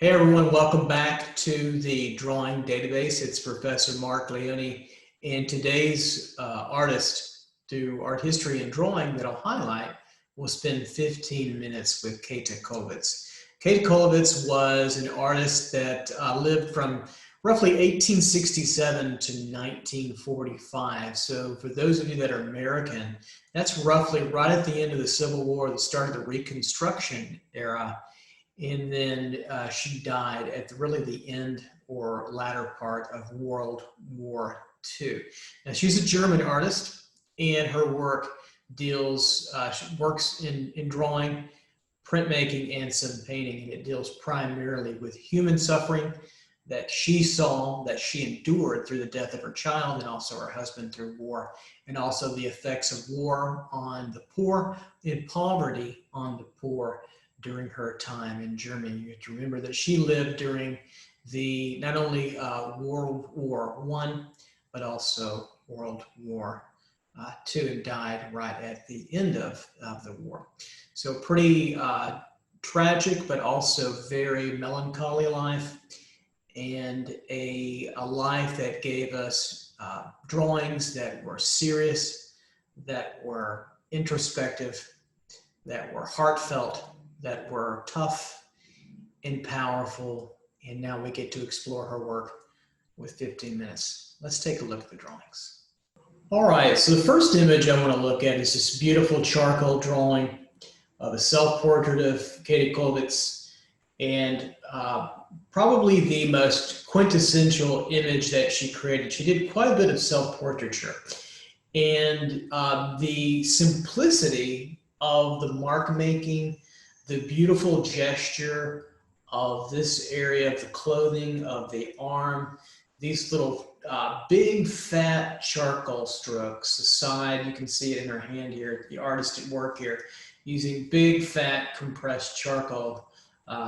Hey everyone, welcome back to the drawing database. It's Professor Mark Leone, and today's artist through art history and drawing that I'll highlight will spend 15 minutes with Kathe Kollwitz. Kathe Kollwitz was an artist that lived from roughly 1867 to 1945. So for those of you that are American, that's roughly right at the end of the Civil War, the start of the Reconstruction era. And then she died at really the end or latter part of World War II. Now she's a German artist, and her work deals, she works in drawing, printmaking, and some painting, and it deals primarily with human suffering that she saw, that she endured through the death of her child and also her husband through war, and also the effects of war on the poor and poverty on the poor during her time in Germany. You have to remember that she lived during the not only World War I, but also World War II, and died right at the end of the war. So pretty tragic, but also very melancholy life, and a life that gave us drawings that were serious, that were introspective, that were heartfelt, that were tough and powerful. And now we get to explore her work with 15 minutes. Let's take a look at the drawings. All right, so the first image I want to look at is this beautiful charcoal drawing of a self-portrait of Kathe Kollwitz, and probably the most quintessential image that she created. She did quite a bit of self-portraiture, and the simplicity of the mark making, the beautiful gesture of this area of the clothing, of the arm, these little big fat charcoal strokes. The side, you can see it in her hand here, the artist at work here, using big fat compressed charcoal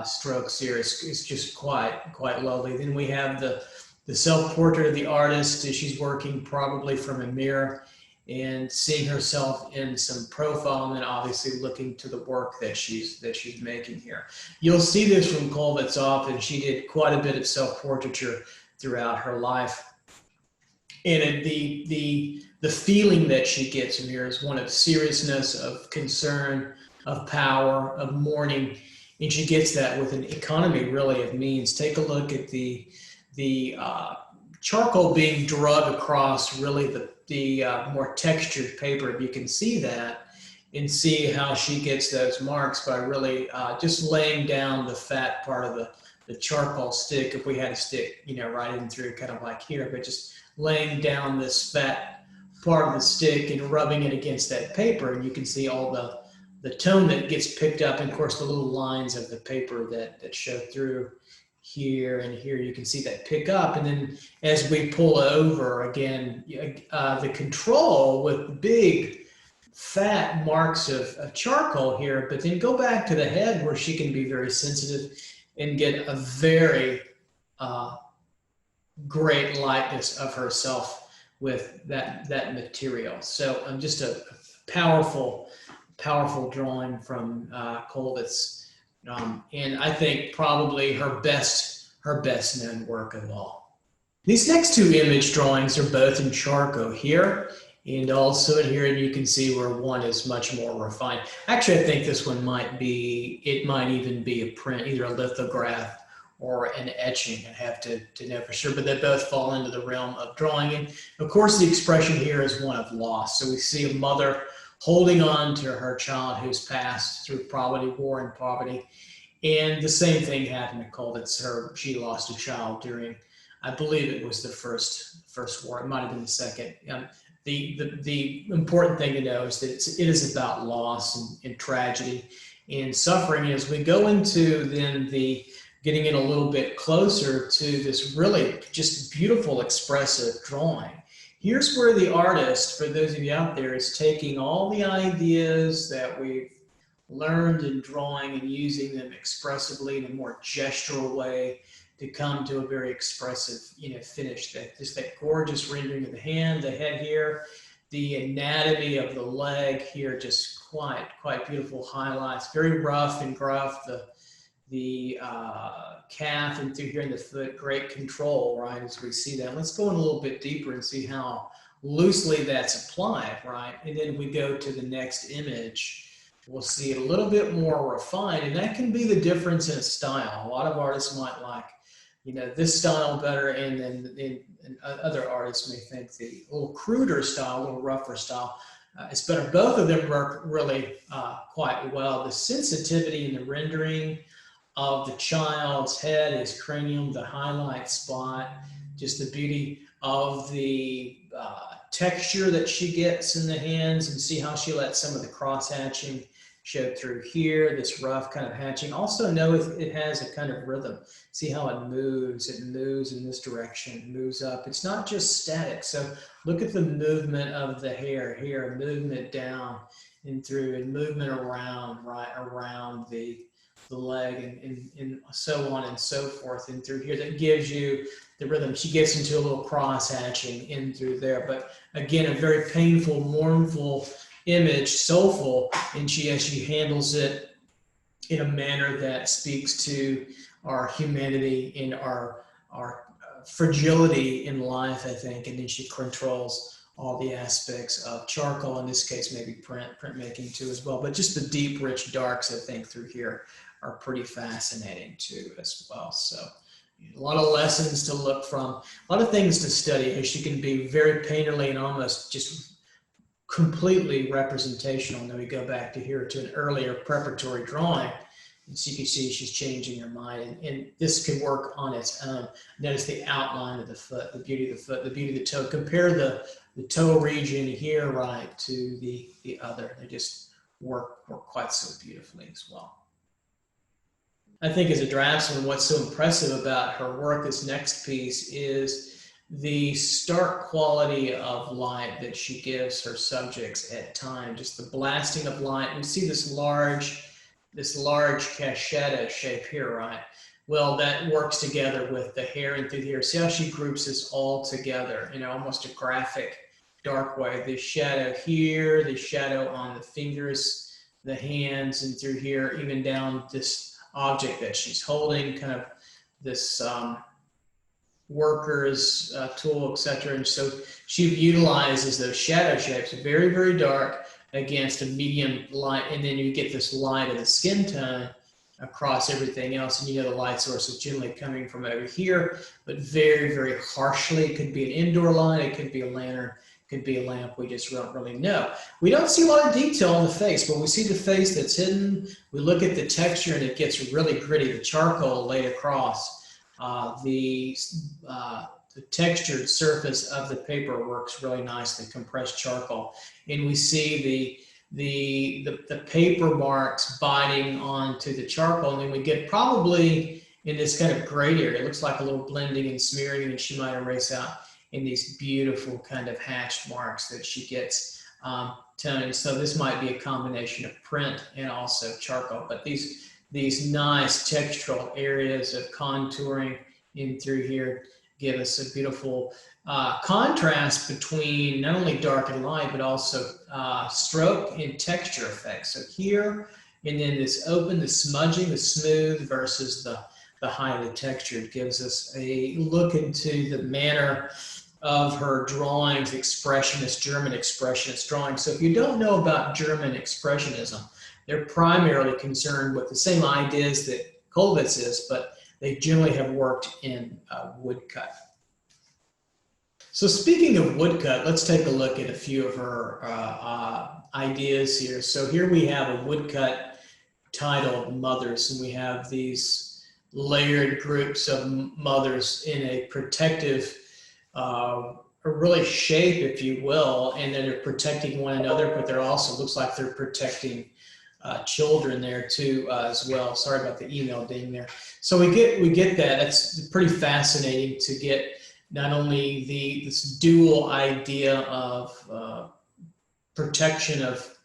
strokes here is just quite lovely. Then we have the self-portrait of the artist as she's working probably from a mirror and seeing herself in some profile, and then obviously looking to the work that she's making here. You'll see this from Kollwitz often. She did quite a bit of self-portraiture throughout her life, and the feeling that she gets from here is one of seriousness, of concern, of power, of mourning, and she gets that with an economy really of means. Take a look at the charcoal being drug across really the more textured paper. If you can see that and see how she gets those marks by really just laying down the fat part of the charcoal stick. If we had a stick, right in through, kind of like here, but just laying down this fat part of the stick and rubbing it against that paper, and you can see all the tone that gets picked up, and of course the little lines of the paper that show through here and here. You can see that pick up, and then as we pull over again, the control with big fat marks of charcoal here, but then go back to the head where she can be very sensitive and get a very great likeness of herself with that material. So just a powerful drawing from Kollwitz. And I think probably her best known work of all. These next two image drawings are both in charcoal here and also in here, and you can see where one is much more refined. Actually, I think this one might even be a print, either a lithograph or an etching. I have to know for sure, but they both fall into the realm of drawing. And of course, the expression here is one of loss. So we see a mother holding on to her child who's passed through war and poverty. And the same thing happened to Kollwitz. She lost a child during, I believe it was the first war. It might have been the second. The important thing to know is that it is about loss and tragedy and suffering. As we go into then getting in a little bit closer to this really just beautiful expressive drawing, here's where the artist, for those of you out there, is taking all the ideas that we've learned in drawing and using them expressively in a more gestural way to come to a very expressive, finish. That gorgeous rendering of the hand, the head here, the anatomy of the leg here, just quite beautiful highlights. Very rough and gruff. the calf and through here in the foot, great control, right, as we see that. Let's go in a little bit deeper and see how loosely that's applied, right? And then we go to the next image. We'll see it a little bit more refined, and that can be the difference in a style. A lot of artists might like, you know, this style better, and then other artists may think the little cruder style, a little rougher style, it's better. Both of them work really quite well. The sensitivity in the rendering of the child's head, his cranium, the highlight spot, just the beauty of the texture that she gets in the hands, and see how she lets some of the cross hatching show through here, this rough kind of hatching. Also know if it has a kind of rhythm. See how it moves in this direction, moves up. It's not just static. So look at the movement of the hair here, movement down and through, and movement around, right, around the leg, and so on and so forth, and through here. That gives you the rhythm. She gets into a little cross hatching in through there, but again, a very painful, mournful image, soulful, and she handles it in a manner that speaks to our humanity and our fragility in life, I think. And then she controls all the aspects of charcoal, in this case maybe printmaking too as well, but just the deep rich darks, I think, through here are pretty fascinating too as well. So a lot of lessons to look from, a lot of things to study, as she can be very painterly and almost just completely representational. And then we go back to here to an earlier preparatory drawing, and so you can see she's changing her mind, and this can work on its own. Notice the outline of the foot, the beauty of the foot, the beauty of the toe. Compare the toe region here, right, to the other. They just work quite so beautifully as well. I think as a draftsman, what's so impressive about her work, this next piece, is the stark quality of light that she gives her subjects at times, just the blasting of light. And we see this large cachetta shape here, right? Well, that works together with the hair and through here. See how she groups this all together in almost a graphic, dark way. The shadow here, the shadow on the fingers, the hands, and through here, even down this object that she's holding, kind of this worker's tool, etc. And so she utilizes those shadow shapes, very, very dark against a medium light, and then you get this light of the skin tone across everything else. And you know the light source is generally coming from over here, but very, very harshly. It could be an indoor light, it could be a lantern, it could be a lamp. We just don't really know. We don't see a lot of detail on the face, but we see the face that's hidden. We look at the texture, and it gets really gritty. The charcoal laid across. The textured surface of the paper works really nicely, compressed charcoal, and we see the paper marks biting onto the charcoal, and then we get probably in this kind of gray area. It looks like a little blending and smearing, and she might erase out in these beautiful kind of hatched marks that she gets toned. So this might be a combination of print and also charcoal, but these nice textural areas of contouring in through here give us a beautiful contrast between not only dark and light, but also stroke and texture effects. So here, and then this open, the smudging, the smooth versus the highly textured gives us a look into the manner of her drawings, expressionist, German expressionist drawings. So if you don't know about German expressionism, they're primarily concerned with the same ideas that Kollwitz is, but they generally have worked in woodcut. So speaking of woodcut, let's take a look at a few of her ideas here. So here we have a woodcut titled Mothers, and we have these layered groups of mothers in a protective really shape, if you will, and then they're protecting one another, but they're also, looks like they're protecting children there too as well. Sorry about the email ding there. So we get that. That's pretty fascinating to get not only this dual idea of protection of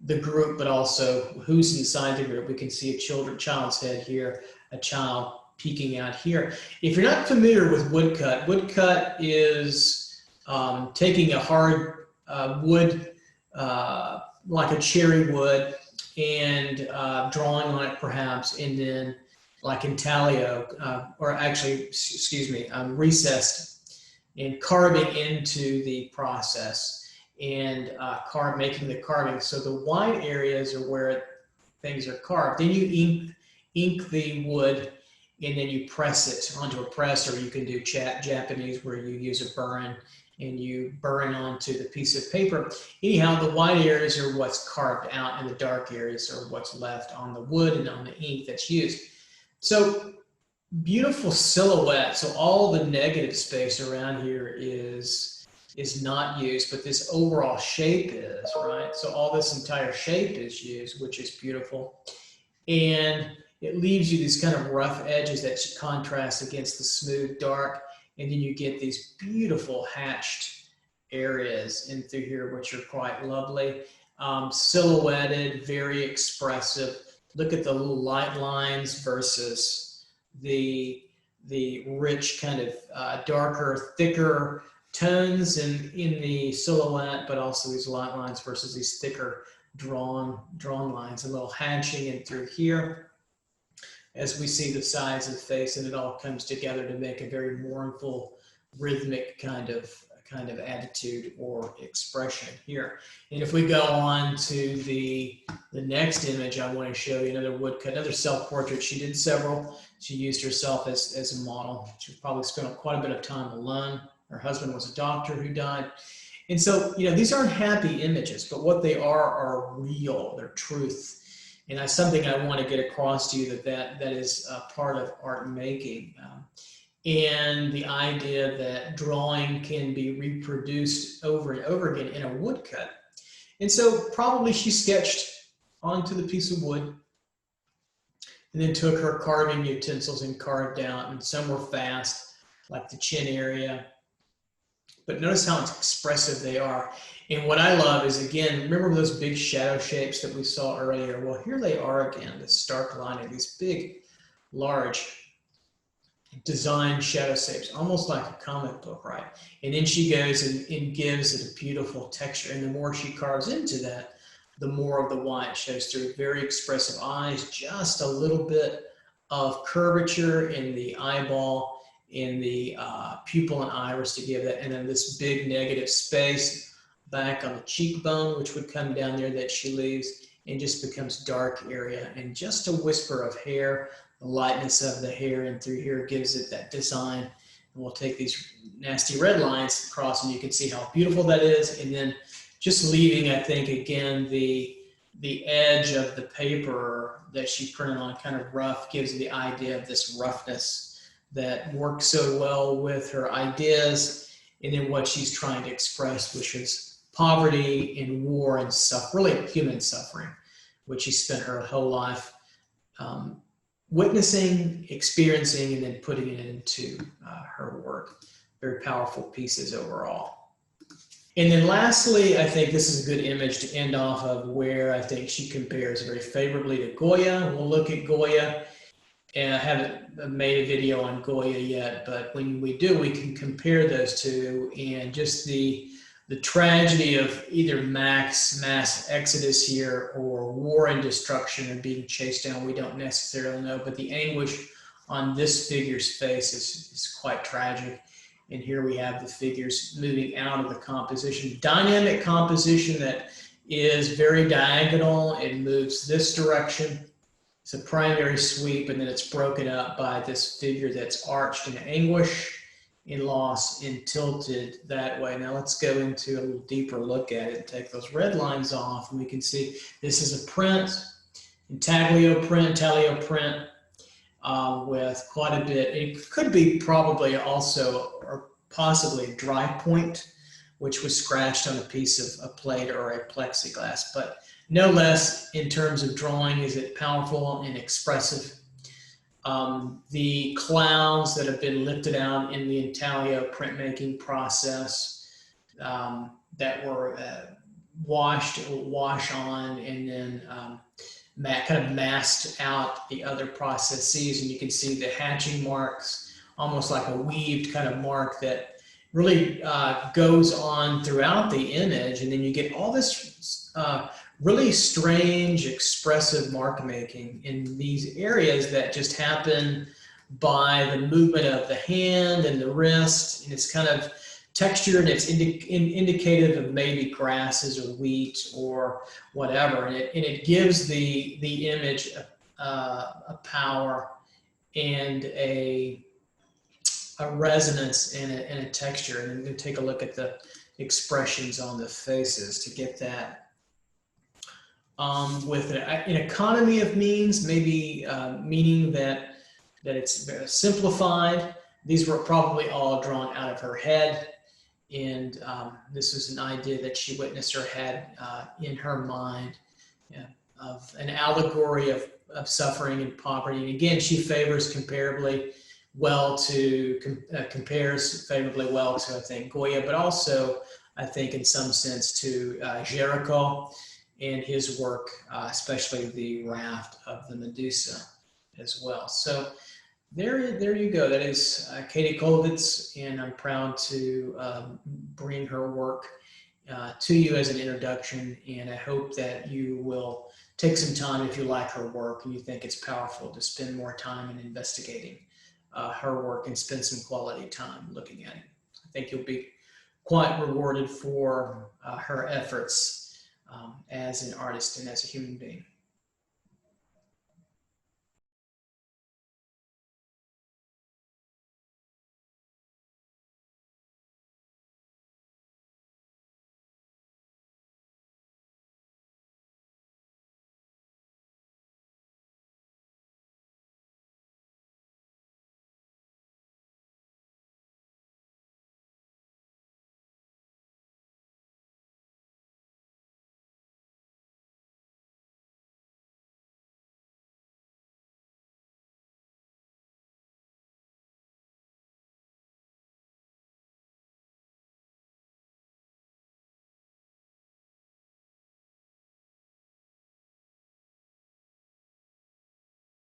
the group, but also who's inside the group. We can see a child's head here, a child peeking out here. If you're not familiar with woodcut, woodcut is taking a hard wood like a cherry wood and drawing on it perhaps, and then like intaglio, or actually, excuse me, recessed, and carving into the process and making the carving. So the white areas are where things are carved. Then you ink the wood, and then you press it onto a press, or you can do Japanese where you use a burin and you burn onto the piece of paper. Anyhow, the white areas are what's carved out, and the dark areas are what's left on the wood and on the ink that's used. So beautiful silhouette. So all the negative space around here is not used, but this overall shape is, right? So all this entire shape is used, which is beautiful. And it leaves you these kind of rough edges that contrast against the smooth dark. And then you get these beautiful hatched areas in through here, which are quite lovely. Silhouetted, very expressive. Look at the little light lines versus the rich kind of darker, thicker tones in the silhouette, but also these light lines versus these thicker drawn lines. A little hatching in through here as we see the sides of the face, and it all comes together to make a very mournful, rhythmic kind of attitude or expression here. And if we go on to the next image, I want to show you another woodcut, another self-portrait. She did several. She used herself as a model. She probably spent quite a bit of time alone. Her husband was a doctor who died. And so, these aren't happy images, but what they are real, they're truth. And that's something I want to get across to you, that is a part of art making. And the idea that drawing can be reproduced over and over again in a woodcut. And so probably she sketched onto the piece of wood and then took her carving utensils and carved out, and some were fast, like the chin area. But notice how expressive they are. And what I love is, again, remember those big shadow shapes that we saw earlier? Well, here they are again, the stark lining, these big, large design shadow shapes, almost like a comic book, right? And then she goes and gives it a beautiful texture. And the more she carves into that, the more of the white shows through. Very expressive eyes, just a little bit of curvature in the eyeball, in the pupil and iris to give that, and then this big negative space back on the cheekbone, which would come down there that she leaves, and just becomes dark area, and just a whisper of hair. The lightness of the hair and through here gives it that design. And we'll take these nasty red lines across, and you can see how beautiful that is. And then just leaving, I think, again, the edge of the paper that she printed on kind of rough gives the idea of this roughness that works so well with her ideas and then what she's trying to express, which is poverty and war and really human suffering, which she spent her whole life witnessing, experiencing, and then putting it into her work. Very powerful pieces overall. And then lastly, I think this is a good image to end off of, where I think she compares very favorably to Goya. We'll look at Goya. And I haven't made a video on Goya yet, but when we do, we can compare those two, and just the tragedy of either mass exodus here or war and destruction and being chased down, we don't necessarily know, but the anguish on this figure's face is quite tragic. And here we have the figures moving out of the composition, dynamic composition that is very diagonal. It moves this direction. It's a primary sweep, and then it's broken up by this figure that's arched in anguish, in loss, and tilted that way. Now let's go into a little deeper look at it and take those red lines off, and we can see this is a print, intaglio print, with quite a bit. It could be probably also, or possibly, a dry point, which was scratched on a piece of a plate or a plexiglass, but no less, in terms of drawing, is it powerful and expressive. The clouds that have been lifted out in the intaglio printmaking process that were wash on and then kind of masked out the other processes, and you can see the hatching marks, almost like a weaved kind of mark that really goes on throughout the image, and then you get all this really strange, expressive mark making in these areas that just happen by the movement of the hand and the wrist, and it's kind of textured and it's indicative of maybe grasses or wheat or whatever, and it gives the image a power and a resonance and a texture. And I'm going to take a look at the expressions on the faces to get that. With an economy of means, maybe meaning that it's very simplified. These were probably all drawn out of her head, and this was an idea that she witnessed or had in her mind, of an allegory of suffering and poverty. And again, she favors comparably well to, compares favorably well to, I think, Goya, but also, I think, in some sense to Jericho and his work, especially the raft of the Medusa as well. So there you go. That is Kathe Kollwitz, and I'm proud to bring her work to you as an introduction, and I hope that you will take some time, if you like her work and you think it's powerful, to spend more time in investigating her work and spend some quality time looking at it. I think you'll be quite rewarded for her efforts as an artist and as a human being.